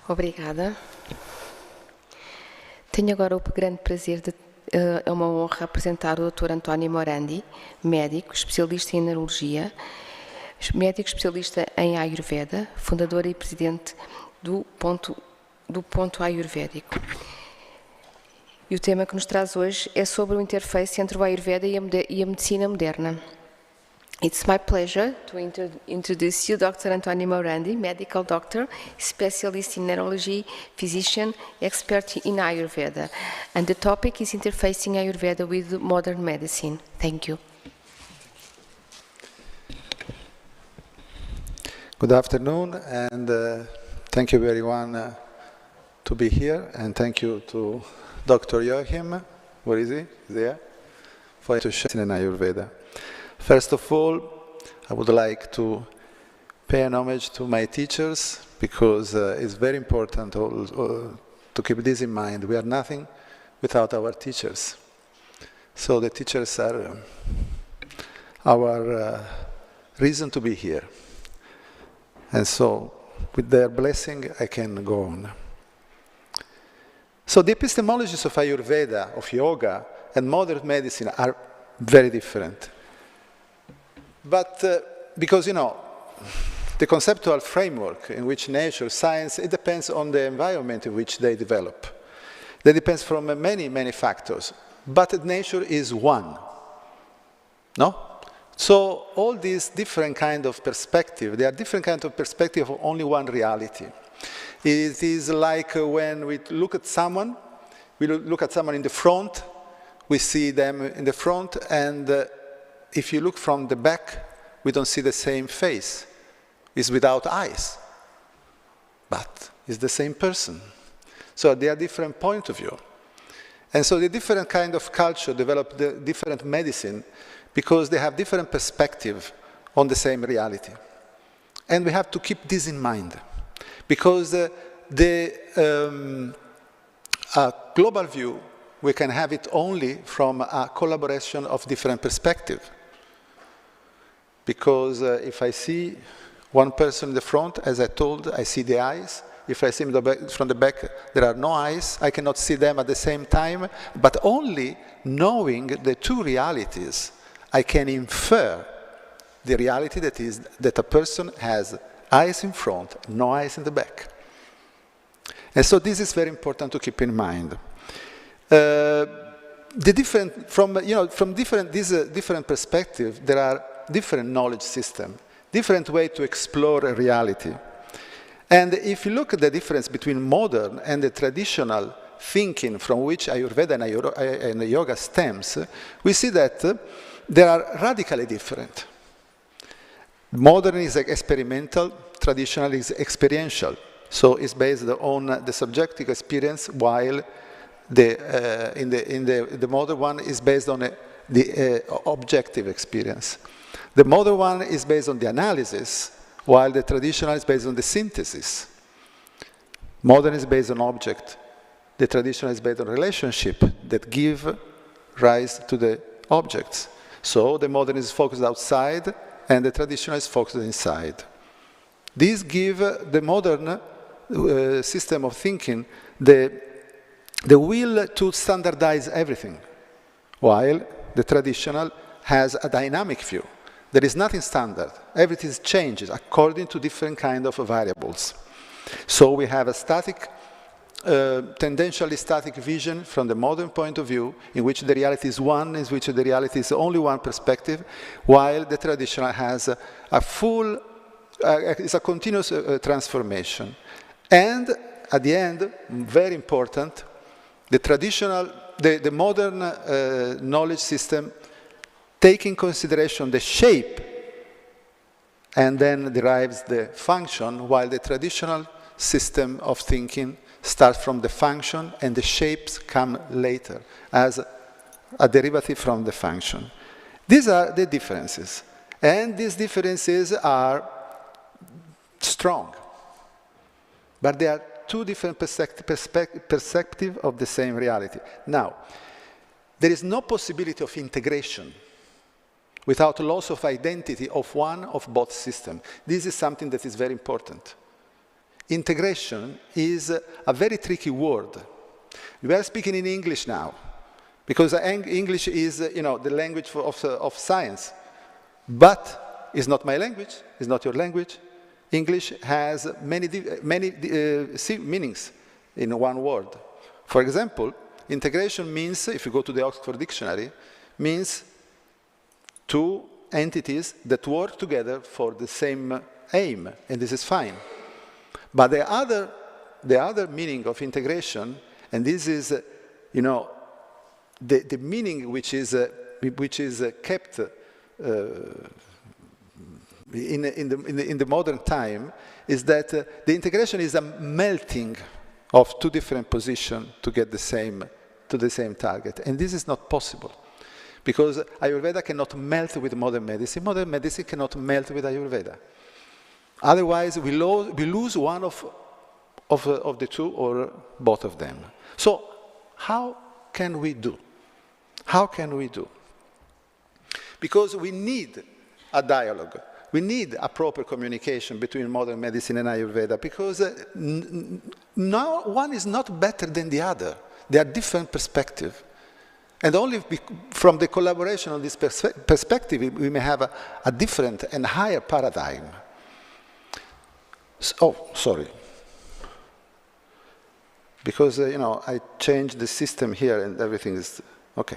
Obrigada. Tenho agora o grande prazer de é uma honra apresentar o Dr. António Morandi, médico, especialista em neurologia, médico especialista em Āyurveda, fundador e presidente do ponto Āyurvédico. E o tema que nos traz hoje é sobre o interface entre o Āyurveda e a medicina moderna. It's my pleasure to introduce you Dr. António Morandi, medical doctor, specialist in neurology, physician, expert in Āyurveda. And the topic is interfacing Āyurveda with modern medicine. Thank you. Good afternoon, and thank you everyone to be here, and thank you to Dr. Joachim, where is he? There, for to share in Āyurveda. First of all, I would like to pay an homage to my teachers, because it's very important to keep this in mind. We are nothing without our teachers. So the teachers are our reason to be here. And so, with their blessing, I can go on. So the epistemologies of Āyurveda, of yoga, and modern medicine are very different. But because, the conceptual framework in which nature, science, it depends on the environment in which they develop. That depends from many, many factors. But nature is one. No? So all these different kind of perspective, they are different kind of perspective of only one reality. It is like when we look at someone, in the front, we see them in the front, and if you look from the back, we don't see the same face. It's without eyes, but it's the same person. So they are different point of view. And so the different kind of culture develop the different medicine because they have different perspective on the same reality. And we have to keep this in mind, because the global view, we can have it only from a collaboration of different perspectives. Because if I see one person in the front, as I told, I see the eyes. If I see him from the back, there are no eyes. I cannot see them at the same time. But only knowing the two realities, I can infer the reality that is that a person has eyes in front, no eyes in the back. And so this is very important to keep in mind. From different perspectives, there are different knowledge systems, different way to explore a reality. And if you look at the difference between modern and the traditional thinking from which Āyurveda and yoga stems, we see that they are radically different. Modern is experimental, traditional is experiential. So it's based on the subjective experience, while the modern one is based on the objective experience. The modern one is based on the analysis, while the traditional is based on the synthesis. Modern is based on object. The traditional is based on relationship that give rise to the objects. So the modern is focused outside, and the traditional is focused inside. These give the modern system of thinking the will to standardize everything, while the traditional has a dynamic view. There is nothing standard. Everything changes according to different kind of variables. So we have a static, tendentially static vision from the modern point of view, in which the reality is one, in which the reality is only one perspective, while the traditional has a full, it's a continuous transformation. And at the end, very important, the traditional, the modern knowledge system take in consideration the shape and then derives the function, while the traditional system of thinking starts from the function and the shapes come later as a derivative from the function. These are the differences. And these differences are strong. But they are two different perspectives of the same reality. Now, there is no possibility of integration without loss of identity of one of both systems. This is something that is very important. integration is a very tricky word. We are speaking in English now, because English is, the language of science. But it's not my language, it's not your language. English has many meanings in one word. For example, integration means, if you go to the Oxford Dictionary, means two entities that work together for the same aim, and this is fine. But the other meaning of integration, and this is, the meaning which is kept in the modern time, is that the integration is a melting of two different positions to get to the same target, and this is not possible. Because Ayurveda cannot melt with modern medicine cannot melt with Ayurveda. Otherwise, we lose one of the two or both of them. So, how can we do? How can we do? Because we need a dialogue. We need a proper communication between modern medicine and Ayurveda, because now one is not better than the other. They are different perspectives. And only from the collaboration of this perspective, we may have a different and higher paradigm. Sorry. Because, I changed the system here and everything is, okay.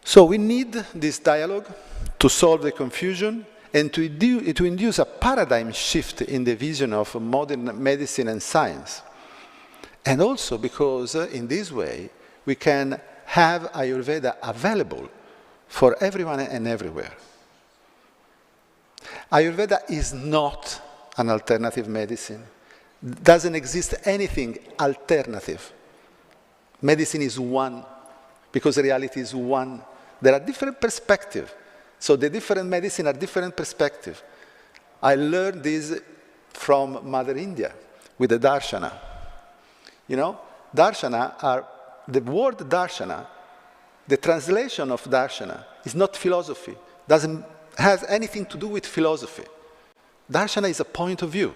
So we need this dialogue to solve the confusion and to induce a paradigm shift in the vision of modern medicine and science. And also because in this way, we can have Ayurveda available for everyone and everywhere. Ayurveda is not an alternative medicine. Doesn't exist anything alternative. Medicine is one, because reality is one. There are different perspectives. So the different medicine are different perspectives. I learned this from Mother India with the darshana. The word darshana, the translation of darshana is not philosophy, doesn't have anything to do with philosophy. Darshana is a point of view.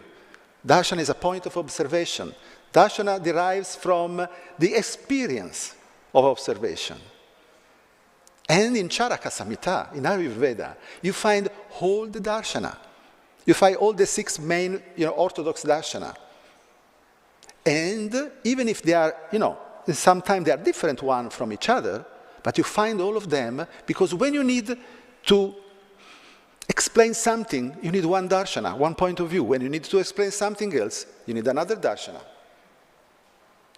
Darshana is a point of observation. Darshana derives from the experience of observation. And in Charaka Samhita, in Ayurveda, you find all the darshana. You find all the 6 main orthodox darshana. And even if they are, sometimes they are different one from each other, but you find all of them, because when you need to explain something, you need one darshana, one point of view. When you need to explain something else, you need another darshana.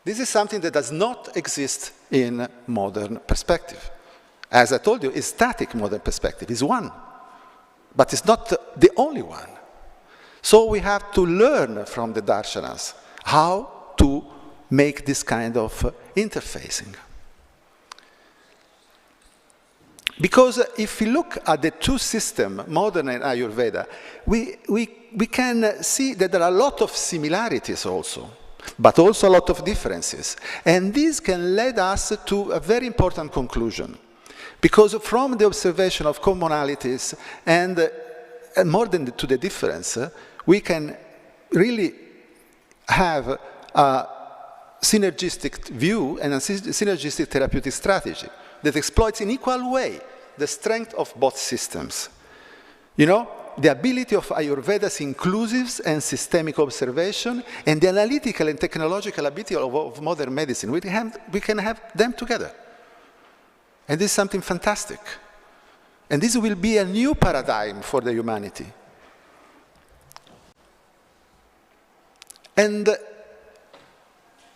This is something that does not exist in modern perspective. As I told you, it's static modern perspective. It's one, but it's not the only one. So we have to learn from the darshanas how to make this kind of interfacing. Because if we look at the two systems, modern and Ayurveda, we can see that there are a lot of similarities also, but also a lot of differences. And this can lead us to a very important conclusion. Because from the observation of commonalities and more than to the difference, we can really have a synergistic view and a synergistic therapeutic strategy that exploits in equal way the strength of both systems. The ability of Ayurveda's inclusive and systemic observation and the analytical and technological ability of modern medicine. We can have them together. And this is something fantastic. And this will be a new paradigm for the humanity. And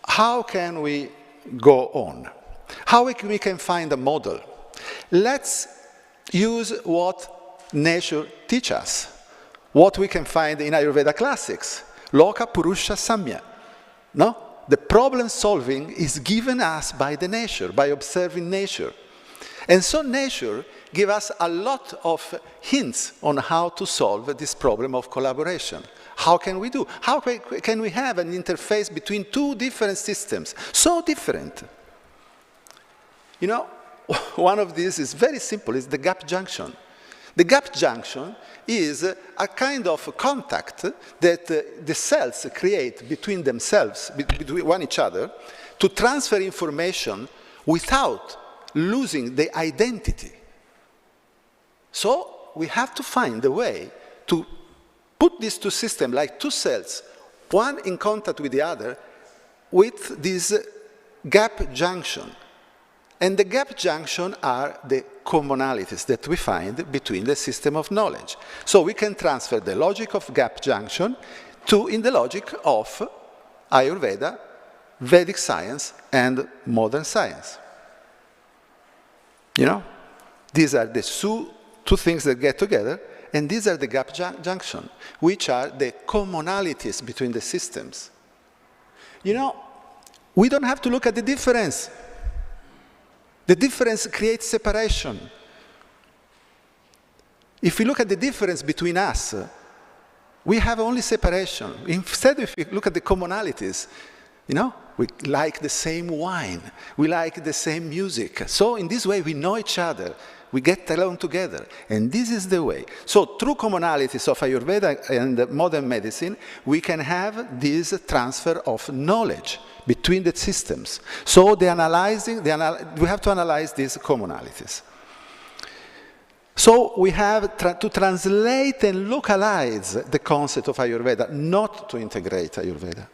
how can we go on? How we can find a model? Let's use what nature teaches us, what we can find in Ayurveda classics, Loka Purusha Samya. No? The problem solving is given us by the nature, by observing nature. And so nature gives us a lot of hints on how to solve this problem of collaboration. How can we do? How can we have an interface between two different systems, so different? One of these is very simple, it's the gap junction. The gap junction is a kind of contact that the cells create between themselves, between one each other, to transfer information without losing the identity. So we have to find a way to put these two systems, like two cells, one in contact with the other, with this gap junction. And the gap junction are the commonalities that we find between the system of knowledge. So we can transfer the logic of gap junction in the logic of Ayurveda, Vedic science, and modern science. You know, these are the two things that get together, and these are the gap junction, which are the commonalities between the systems. You know, we don't have to look at the difference. The difference creates separation. If we look at the difference between us, we have only separation. Instead, if we look at the commonalities, you know, we like the same wine, we like the same music. So in this way, we know each other. We get along together, and this is the way. So through commonalities of Ayurveda and modern medicine, we can have this transfer of knowledge between the systems. So we have to analyze these commonalities. So we have to translate and localize the concept of Ayurveda, not to integrate Ayurveda.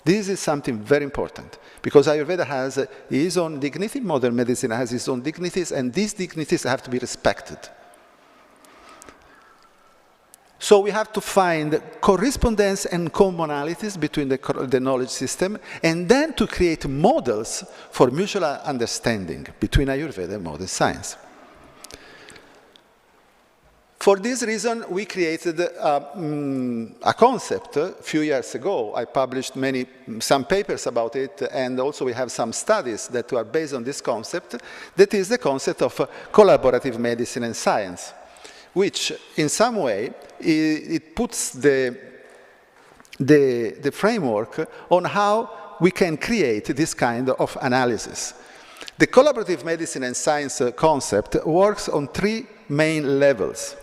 This is something very important, because Ayurveda has its own dignity, modern medicine has its own dignities, and these dignities have to be respected. So we have to find correspondence and commonalities between the knowledge system, and then to create models for mutual understanding between Ayurveda and modern science. For this reason, we created a concept a few years ago. I published some papers about it, and also we have some studies that are based on this concept. That is the concept of collaborative medicine and science, which in some way, it puts the framework on how we can create this kind of analysis. The collaborative medicine and science concept works on three main levels.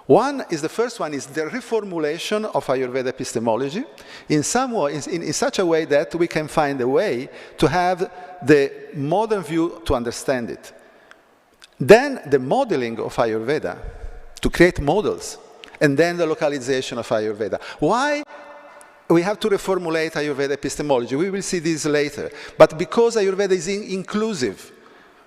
The first one is the reformulation of Ayurveda epistemology in such a way that we can find a way to have the modern view to understand it. Then the modeling of Ayurveda, to create models, and then the localization of Ayurveda. Why we have to reformulate Ayurveda epistemology? We will see this later. But because Ayurveda is inclusive,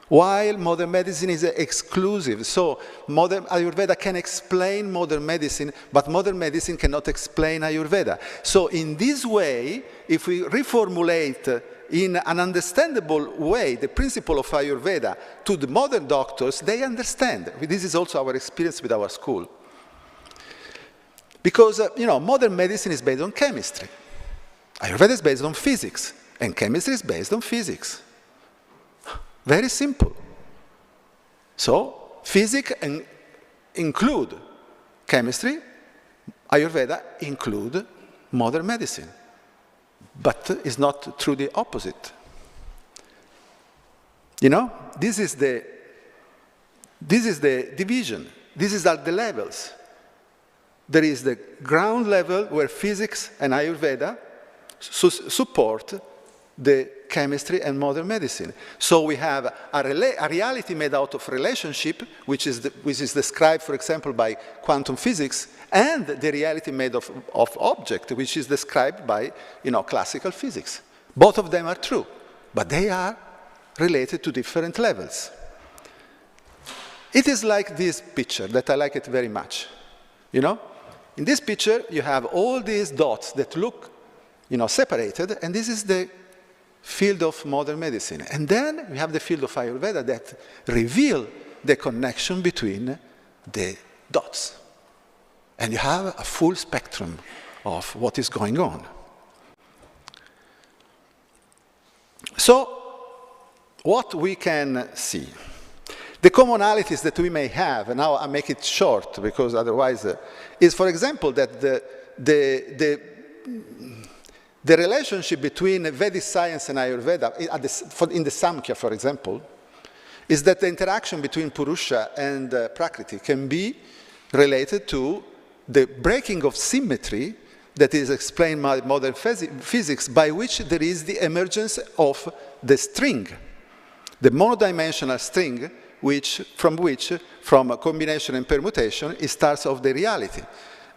while modern medicine is exclusive. So modern Ayurveda can explain modern medicine, but modern medicine cannot explain Ayurveda. So in this way, if we reformulate in an understandable way the principle of Ayurveda to the modern doctors, they understand. This is also our experience with our school. Because, modern medicine is based on chemistry. Ayurveda is based on physics, and chemistry is based on physics. Very simple. So, physics include chemistry, Ayurveda include modern medicine. But it's not true the opposite. This is the division. These are the levels. There is the ground level where physics and Ayurveda support the chemistry and modern medicine. So we have a reality made out of relationship, which is described, for example, by quantum physics, and the reality made of object, which is described by classical physics. Both of them are true, but they are related to different levels. It is like this picture that I like it very much. In this picture, you have all these dots that look separated, and this is the field of modern medicine. And then we have the field of Ayurveda that reveal the connection between the dots. And you have a full spectrum of what is going on. So, what we can see. The commonalities that we may have, and now I make it short because otherwise, is, for example, that the relationship between Vedic science and Ayurveda, in the Samkhya, for example, is that the interaction between Purusha and Prakriti can be related to the breaking of symmetry that is explained by modern physics, by which there is the emergence of the string, the monodimensional string, from a combination and permutation, it starts off the reality.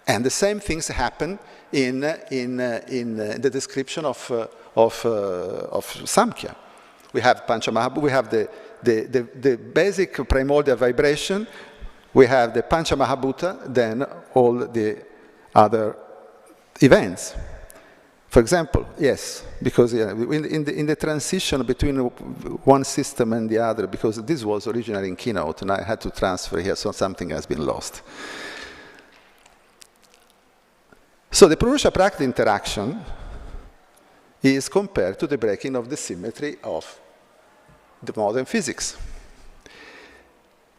And the same things happen in the description of Samkhya. We have Panchamahabhuta, we have the basic primordial vibration, we have the Panchamahabhuta, then all the other events. For example, yes, because in the transition between one system and the other, because this was originally in Keynote, and I had to transfer here, so something has been lost. So the Purusha-Prakriti interaction is compared to the breaking of the symmetry of the modern physics.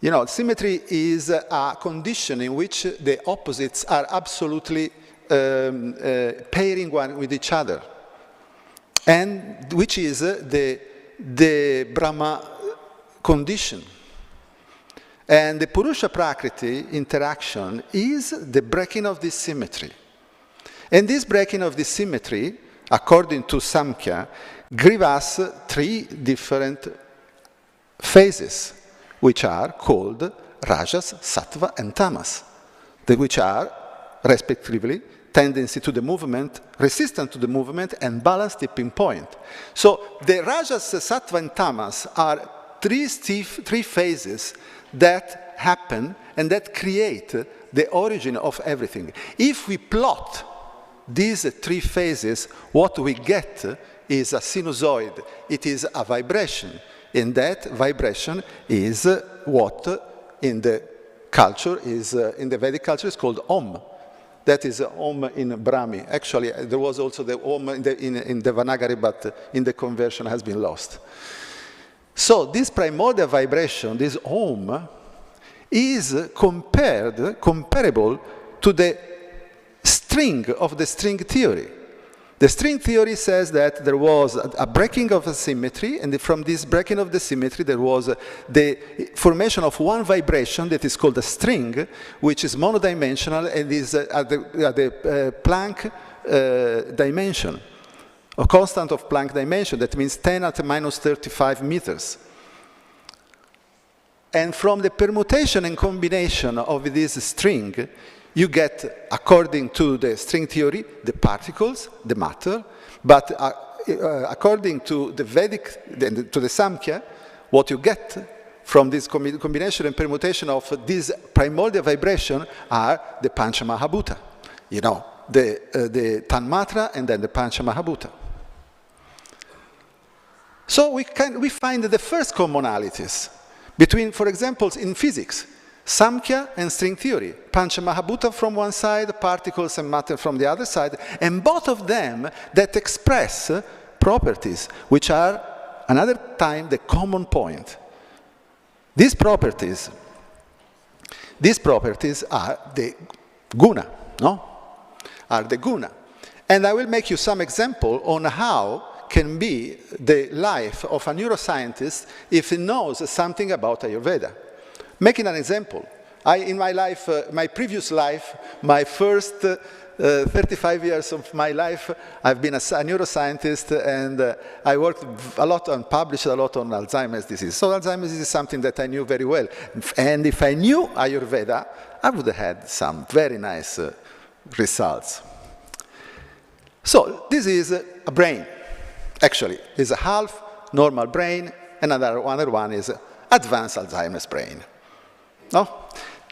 You know, symmetry is a condition in which the opposites are absolutely pairing one with each other, and which is the Brahma condition. And the Purusha-Prakriti interaction is the breaking of this symmetry. And this breaking of this symmetry, according to Samkhya, gives us three different phases, which are called Rajas, Sattva, and Tamas, which are, respectively, tendency to the movement, resistance to the movement, and balance tipping point. So the Rajas, Sattva, and Tamas are three phases that happen and that create the origin of everything. If we plot these three phases, what we get is a sinusoid. It is a vibration. And that vibration is what in the culture is, in the Vedic culture, is called Om. That is Om in Brahmi. Actually, there was also the Om in Devanagari, but in the conversion has been lost. So this primordial vibration, this Om, is comparable to the string of the string theory. The string theory says that there was a breaking of a symmetry, and from this breaking of the symmetry there was the formation of one vibration that is called a string, which is monodimensional and is at the Planck dimension, a constant of Planck dimension. That means 10 at minus 35 meters. And from the permutation and combination of this string, you get, according to the string theory, the particles, the matter, but according to the Vedic, to the Samkhya, what you get from this combination and permutation of this primordial vibration are the Panchamahabhuta. You know, the Tanmatra and then the Panchamahabhuta. So we find the first commonalities between, for example, in physics, Samkhya and string theory, Panchamahabhuta from one side, particles and matter from the other side, and both of them that express properties, which are, another time, the common point. These properties are the guna, no? Are the guna. And I will make you some example on how can be the life of a neuroscientist if he knows something about Ayurveda. Making an example, in my life, my previous life, my first 35 years of my life, I've been a neuroscientist, and I worked a lot on, published a lot on Alzheimer's disease. So Alzheimer's disease is something that I knew very well. And if I knew Ayurveda, I would have had some very nice results. So this is a brain. Actually, it's a half normal brain, and another one is advanced Alzheimer's brain. No?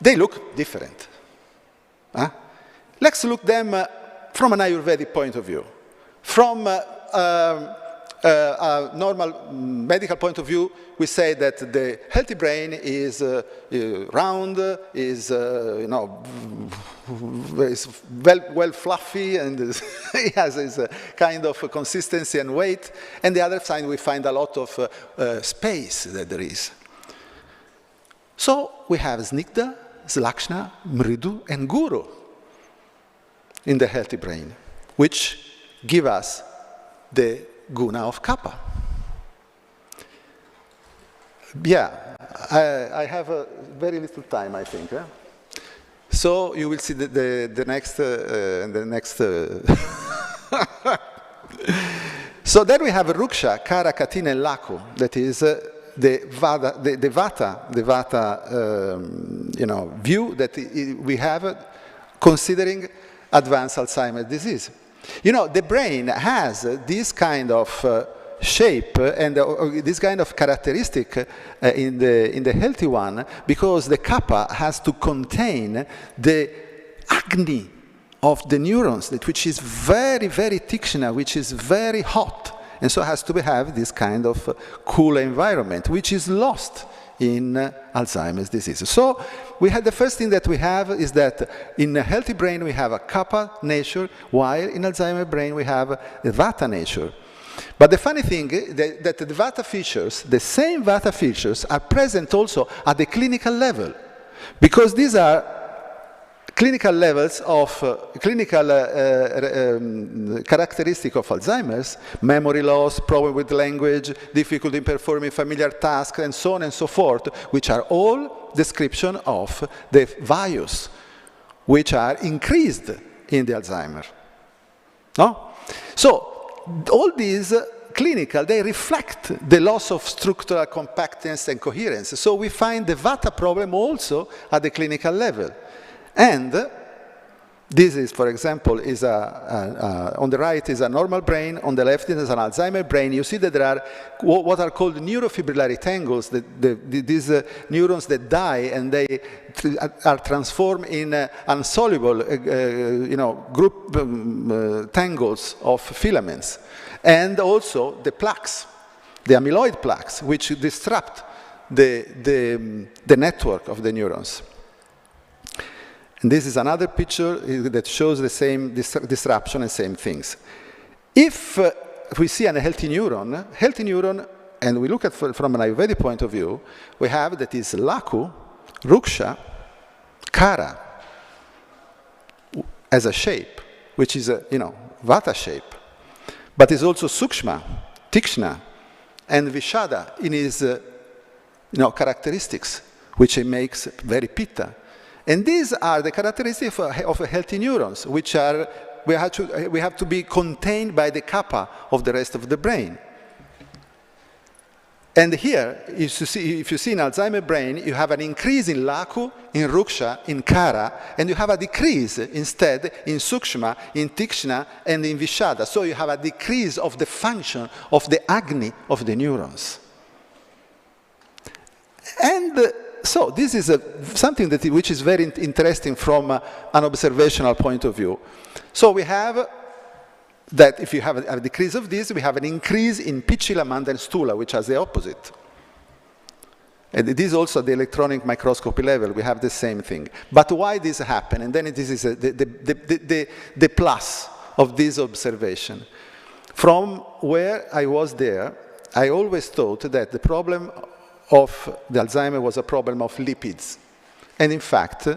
They look different. Huh? Let's look them from an Ayurvedic point of view. From a normal medical point of view, we say that the healthy brain is round, is is well fluffy, and it has this kind of consistency and weight. And the other side, we find a lot of space that there is. So we have Snigdha, Slakshna, Mridu, and Guru in the healthy brain, which give us the guna of Kapha. Yeah, I have very little time, I think. So you will see the next. So then we have Ruksha, Kara, Katina, and Laku. That is the Vata view that we have considering advanced Alzheimer's disease. You know, the brain has this kind of shape and this kind of characteristic in the healthy one, because the kappa has to contain the agni of the neurons, which is very, very tikshna, which is very hot, and so has to have this kind of cool environment, which is lost in Alzheimer's disease. So we had the first thing that we have is that in a healthy brain we have a kappa nature, while in Alzheimer's brain we have a vata nature. But the funny thing is that the vata features, the same vata features, are present also at the clinical level, because these are clinical levels of clinical characteristic of Alzheimer's: memory loss, problem with language, difficulty in performing familiar tasks, and so on and so forth, which are all description of the values which are increased in the Alzheimer. No? So all these clinical, they reflect the loss of structural compactness and coherence. So we find the vata problem also at the clinical level. And this is, for example, is on the right is a normal brain, on the left is an Alzheimer brain. You see that there are what are called neurofibrillary tangles, these neurons that die and they are transformed in insoluble group tangles of filaments. And also the plaques, the amyloid plaques, which disrupt the network of the neurons. And this is another picture that shows the same disruption and same things. If we see a healthy neuron, and we look at from an Ayurvedic point of view, we have that is Laku, Ruksha, Kara, as a shape, which is a Vata shape, but is also Sukshma, Tikshna, and Vishada in his characteristics, which he makes very Pitta. And these are the characteristics of healthy neurons, which are we have to be contained by the kappa of the rest of the brain. And here, if you see in Alzheimer's brain, you have an increase in Laku, in Ruksha, in Kara, and you have a decrease instead in Sukshma, in Tikshna, and in Vishada. So you have a decrease of the function of the agni of the neurons. And so this is something which is very interesting from an observational point of view. So we have that if you have a decrease of this, we have an increase in Pichila, Manda, and Stula, which has the opposite. And it is also at the electronic microscopy level, we have the same thing. But why this happen? And then this is the plus of this observation. From where I was there, I always thought that the problem of the Alzheimer was a problem of lipids. And in fact,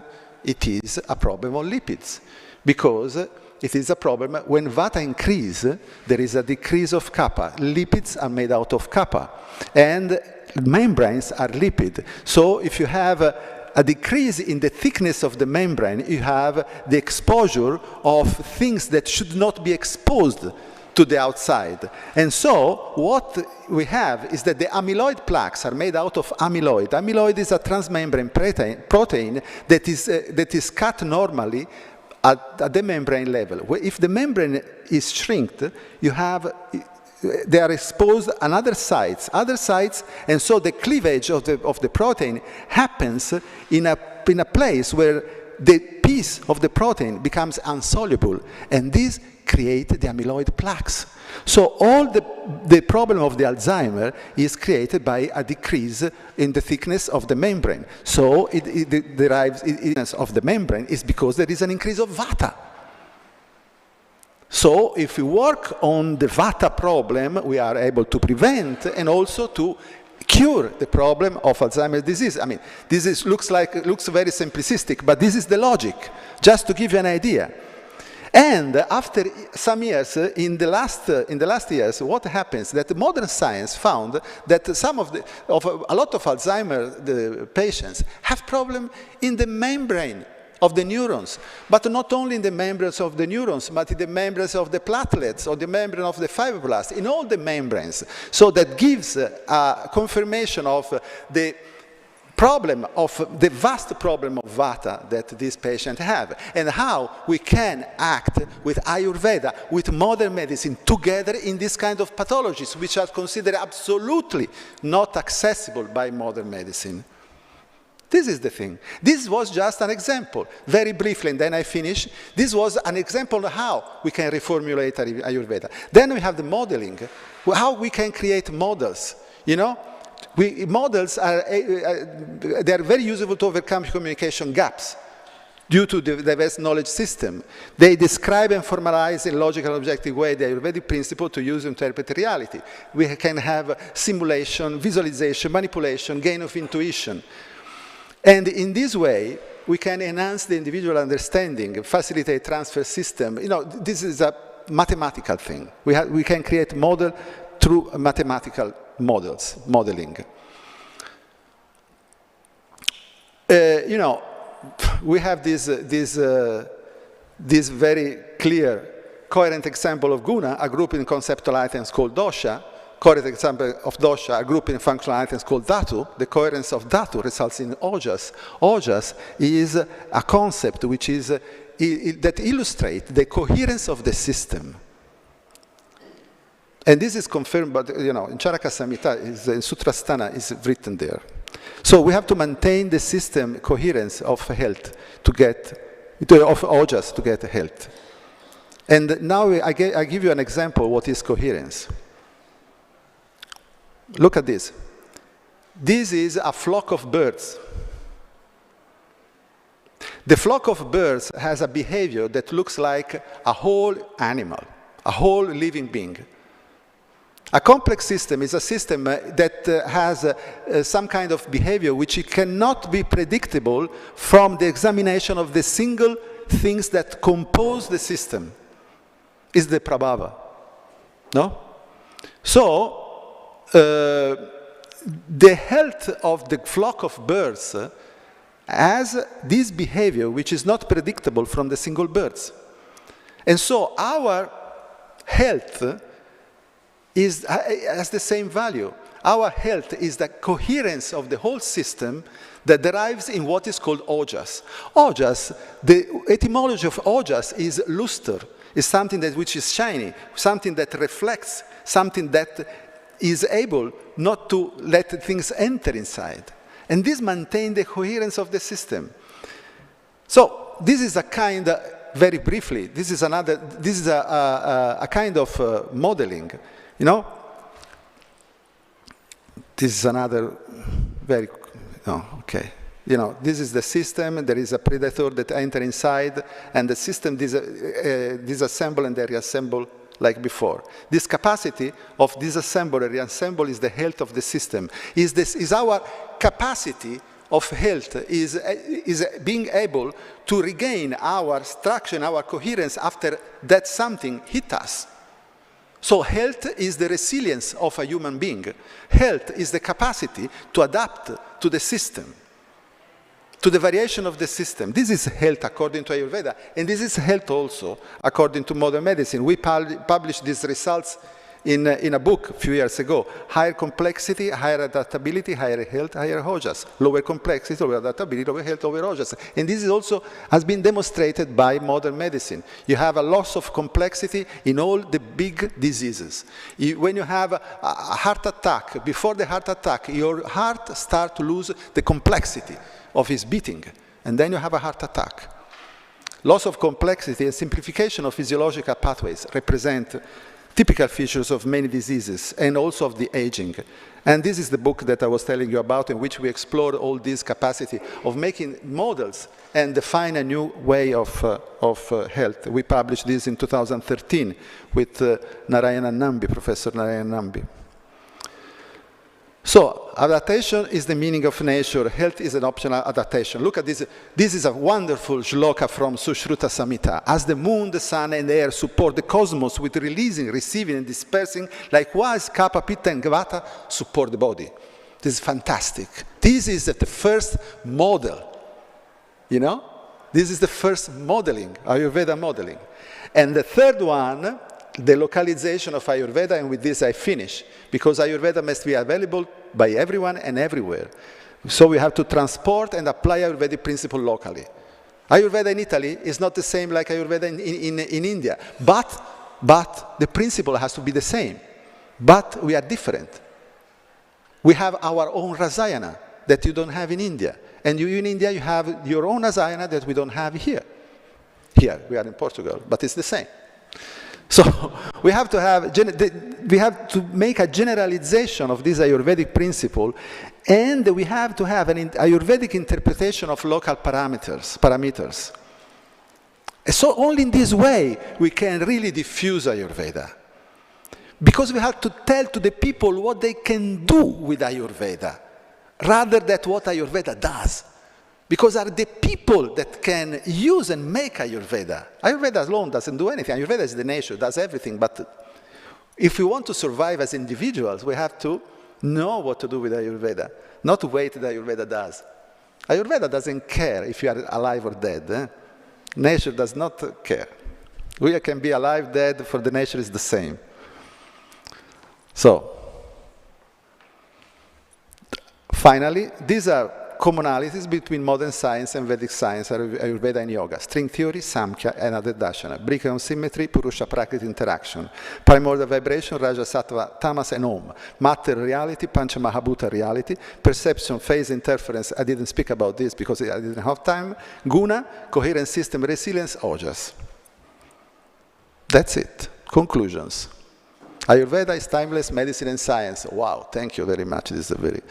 it is a problem of lipids, because it is a problem when Vata increase, there is a decrease of kappa. Lipids are made out of kappa, and membranes are lipid. So if you have a decrease in the thickness of the membrane, you have the exposure of things that should not be exposed to the outside. And so what we have is that the amyloid plaques are made out of amyloid. Amyloid is a transmembrane protein that is cut normally at the membrane level. If the membrane is shrinked, they are exposed on other sites, and so the cleavage of the protein happens in a place where the piece of the protein becomes insoluble, and this create the amyloid plaques. So all the problem of the Alzheimer is created by a decrease in the thickness of the membrane. So it derives of the membrane is because there is an increase of Vata. So if we work on the Vata problem, we are able to prevent and also to cure the problem of Alzheimer's disease. I mean, looks very simplistic, but this is the logic, just to give you an idea. And after some years, in the last years, what happens? That modern science found that a lot of Alzheimer patients have problem in the membrane of the neurons, but not only in the membranes of the neurons, but in the membranes of the platelets, or the membrane of the fibroblasts, in all the membranes. So that gives a confirmation of the problem, of the vast problem of Vata that this patient have, and how we can act with Ayurveda, with modern medicine, together in this kind of pathologies, which are considered absolutely not accessible by modern medicine. This is the thing. This was just an example, very briefly, and then I finish. This was an example of how we can reformulate Ayurveda. Then we have the modeling, how we can create models, you know? Models are very useful to overcome communication gaps due to the diverse knowledge system. They describe and formalize in logical, objective way the Ayurvedic principle to use to interpret reality. We can have simulation, visualization, manipulation, gain of intuition. And in this way, we can enhance the individual understanding, facilitate transfer system. You know, this is a mathematical thing. We can create model through mathematical modeling. You know, we have this very clear, coherent example of guna, a group in conceptual items called dosha. Coherent example of dosha, a group in functional items called dhatu. The coherence of dhatu results in ojas. Ojas is a concept which is that illustrates the coherence of the system. And this is confirmed, but you know, in Charaka Samhita, in Sutrasthana, is written there. So we have to maintain the system coherence of health to get, of ojas to get health. And now I give you an example of what is coherence. Look at this. This is a flock of birds. The flock of birds has a behavior that looks like a whole animal, a whole living being. A complex system is a system that has some kind of behavior which cannot be predictable from the examination of the single things that compose the system. Is the prabhava. No? So, the health of the flock of birds has this behavior which is not predictable from the single birds. And so our health has the same value. Our health is the coherence of the whole system that derives in what is called ojas. Ojas, the etymology of ojas is luster, is something which is shiny, something that reflects, something that is able not to let things enter inside. And this maintains the coherence of the system. So this is a kind, very briefly, this is a kind of modeling. You know, this is another very, okay. You know, this is the system, there is a predator that enters inside, and the system disassemble and they reassemble like before. This capacity of disassemble and reassemble is the health of the system. Is our capacity of health, is being able to regain our structure, our coherence after that something hit us. So health is the resilience of a human being. Health is the capacity to adapt to the system, to the variation of the system. This is health according to Ayurveda, and this is health also according to modern medicine. We published these results in a book a few years ago. Higher complexity, higher adaptability, higher health, higher ojas. Lower complexity, lower adaptability, lower health, lower ojas. And this is also has been demonstrated by modern medicine. You have a loss of complexity in all the big diseases. When you have a heart attack, before the heart attack, your heart starts to lose the complexity of its beating, and then you have a heart attack. Loss of complexity and simplification of physiological pathways represent typical features of many diseases and also of the aging. And this is the book that I was telling you about, in which we explored all this capacity of making models and define a new way of health. We published this in 2013 with Narayana Nambi, Professor Narayana Nambi. So, adaptation is the meaning of nature. Health is an optional adaptation. Look at this. This is a wonderful shloka from Sushruta Samhita. As the moon, the sun, and the air support the cosmos with releasing, receiving, and dispersing, likewise, Kapha, Pitta, and Vata support the body. This is fantastic. This is the first model. You know? This is the first modeling, Ayurveda modeling. And the third one, the localization of Ayurveda, and with this I finish, because Ayurveda must be available by everyone and everywhere. So we have to transport and apply Ayurvedic principle locally. Ayurveda in Italy is not the same like Ayurveda in India, but the principle has to be the same. But we are different. We have our own Rasayana that you don't have in India. And you in India, you have your own Rasayana that we don't have here. Here, we are in Portugal, but it's the same. So we have to make a generalization of this Ayurvedic principle, and we have to have an Ayurvedic interpretation of local parameters. And so only in this way we can really diffuse Ayurveda. Because we have to tell to the people what they can do with Ayurveda, rather than what Ayurveda does. Because are the people that can use and make Ayurveda. Ayurveda alone doesn't do anything. Ayurveda is the nature, does everything. But if we want to survive as individuals, we have to know what to do with Ayurveda, not wait that Ayurveda does. Ayurveda doesn't care if you are alive or dead. Nature does not care. We can be alive, dead, for the nature is the same. So, finally, these are commonalities between modern science and Vedic science, Ayurveda and yoga, string theory, Samkhya, and Adedashana, Bricon symmetry, Purusha Prakriti interaction, primordial vibration, Raja Sattva, Tamas, and Om, matter reality, Pancha Mahabhuta reality, perception, phase, interference, I didn't speak about this because I didn't have time, Guna, coherent system, resilience, Ojas. That's it. Conclusions. Ayurveda is timeless medicine and science. Wow, thank you very much. This is a very...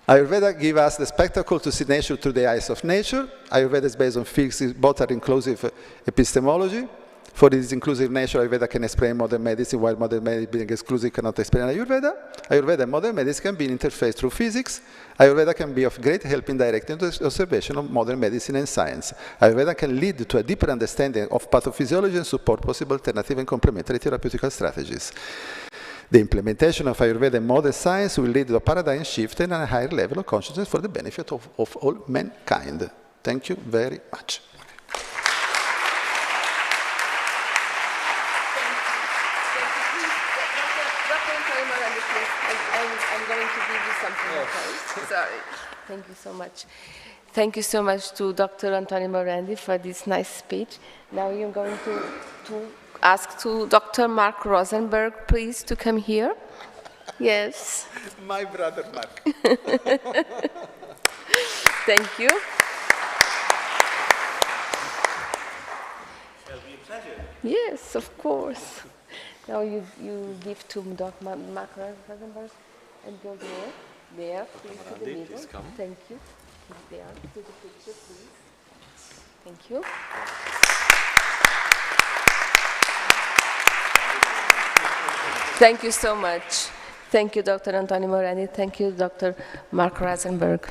Ayurveda gives us the spectacle to see nature through the eyes of nature. Ayurveda is based on physics, both are inclusive epistemology. For this inclusive nature, Ayurveda can explain modern medicine, while modern medicine being exclusive cannot explain Ayurveda. Ayurveda and modern medicine can be interfaced through physics. Ayurveda can be of great help in directing the observation of modern medicine and science. Ayurveda can lead to a deeper understanding of pathophysiology and support possible alternative and complementary therapeutical strategies. The implementation of Ayurveda in modern science will lead to a paradigm shift and a higher level of consciousness for the benefit of all mankind. Thank you very much. I'm going to give you something, okay? Sorry. Thank you so much. Thank you so much to Dr. Antonio Morandi for this nice speech. Now you're going to ask to Dr. Mark Rosenberg, please, to come here. Yes. My brother, Mark. Thank you. It'll be a pleasure. Yes, of course. Now you give to Dr. Mark Rosenberg and go there. There, please, to the middle. Thank you. There, to the picture, please. Thank you. Thank you so much. Thank you, Dr. Antonio Morandi. Thank you, Dr. Mark Rosenberg.